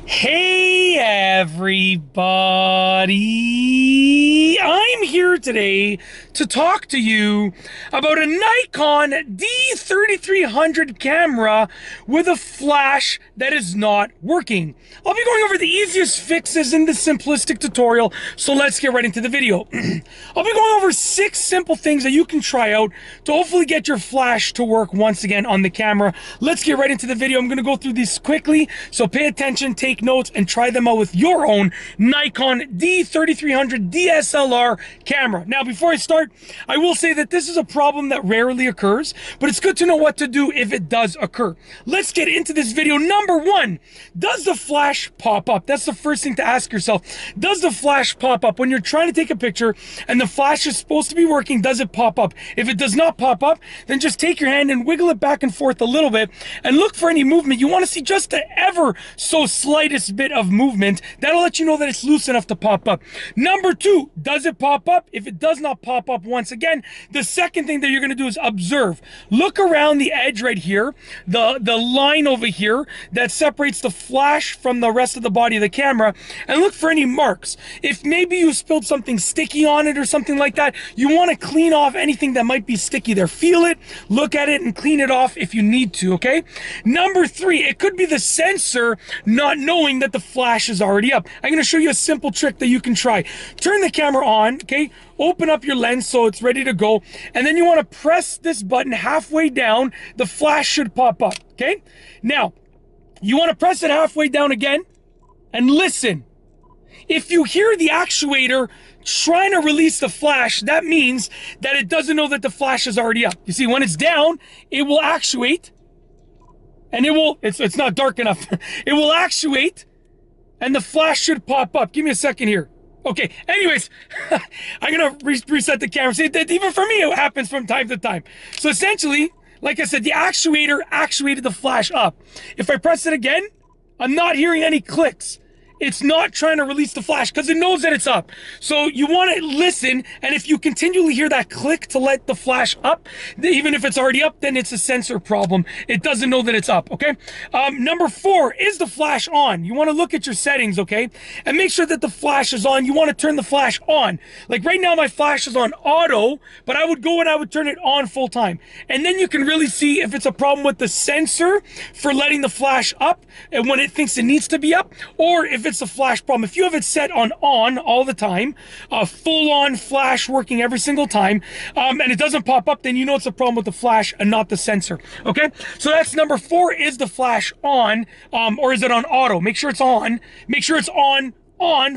Hey everybody! I'm here today to talk to you about a Nikon D3300 camera with a flash that is not working. I'll be going over the easiest fixes in this simplistic tutorial, so let's get right into the video. I'll be going over 6 simple things that you can try out to hopefully get your flash to work once again on the camera. Let's get right into the video. I'm going to go through these quickly, so pay attention, take notes, and try them out with your own Nikon D3300 DSLR camera. Now, before I start, I will say that this is a problem that rarely occurs, but it's good to know what to do if it does occur. Let's get into this video. Number 1, does the flash pop up? That's the first thing to ask yourself. Does the flash pop up? When you're trying to take a picture and the flash is supposed to be working, does it pop up? If it does not pop up, then just take your hand and wiggle it back and forth a little bit and look for any movement. You want to see just the ever so slightest bit of movement. That'll let you know that it's loose enough to pop up. Number 2, does it pop up? If it does not pop up once again, the second thing that you're going to do is observe. Look around the edge right here, the line over here that separates the flash from the rest of the body of the camera, and look for any marks. If maybe you spilled something sticky on it or something like that, you want to clean off anything that might be sticky there. Feel it, look at it, and clean it off if you need to, okay? Number 3, it could be the sensor not knowing that the flash is already up. I'm going to show you a simple trick that you can try. Turn the camera on, okay? Open up your lens so it's ready to go, and then you want to press this button halfway down. The flash should pop up, okay? Now, you want to press it halfway down again, and listen. If you hear the actuator trying to release the flash, that means that it doesn't know that the flash is already up. You see, when it's down, it will actuate, and it's not dark enough. It will actuate, and the flash should pop up. Give me a second here. Okay, anyways, I'm gonna reset the camera. See, that even for me, it happens from time to time. So essentially, like I said, the actuator actuated the flash up. If I press it again, I'm not hearing any clicks. It's not trying to release the flash because it knows that it's up. So you want to listen, and if you continually hear that click to let the flash up, even if it's already up, then it's a sensor problem. It doesn't know that it's up, okay? Number 4, is the flash on? You want to look at your settings, okay? And make sure that the flash is on. You want to turn the flash on. Like right now, my flash is on auto, but I would go and I would turn it on full time. And then you can really see if it's a problem with the sensor for letting the flash up and when it thinks it needs to be up, or if it's a flash problem. If you have it set on all the time, full on flash working every single time, and it doesn't pop up, then you know it's a problem with the flash and not the sensor. Okay, so that's number 4. Is the flash on, or is it on auto? Make sure it's on. Make sure it's on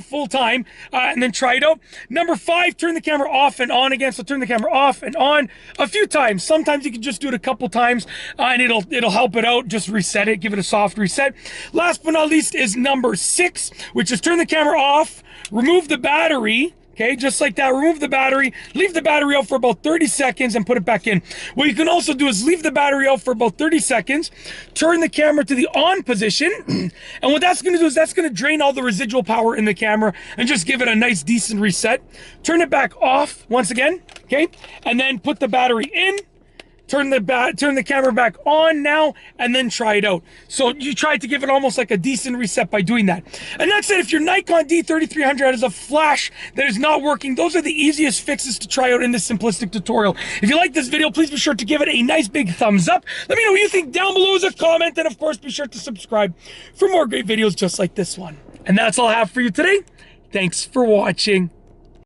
full time, and then try it out. Number 5, turn the camera off and on again. So turn the camera off and on a few times. Sometimes you can just do it a couple times, and it'll help it out. Just reset it, give it a soft reset. Last but not least is number 6, which is turn the camera off, remove the battery. Okay, just like that, remove the battery, leave the battery out for about 30 seconds and put it back in. What you can also do is leave the battery out for about 30 seconds, turn the camera to the on position, and what that's going to do is that's going to drain all the residual power in the camera and just give it a nice decent reset. Turn it back off once again, okay, and then put the battery in. Turn the camera back on now, and then try it out. So you try to give it almost like a decent reset by doing that. And that's it. If your Nikon D3300 has a flash that is not working, those are the easiest fixes to try out in this simplistic tutorial. If you like this video, please be sure to give it a nice big thumbs up. Let me know what you think down below as a comment, and of course, be sure to subscribe for more great videos just like this one. And that's all I have for you today. Thanks for watching.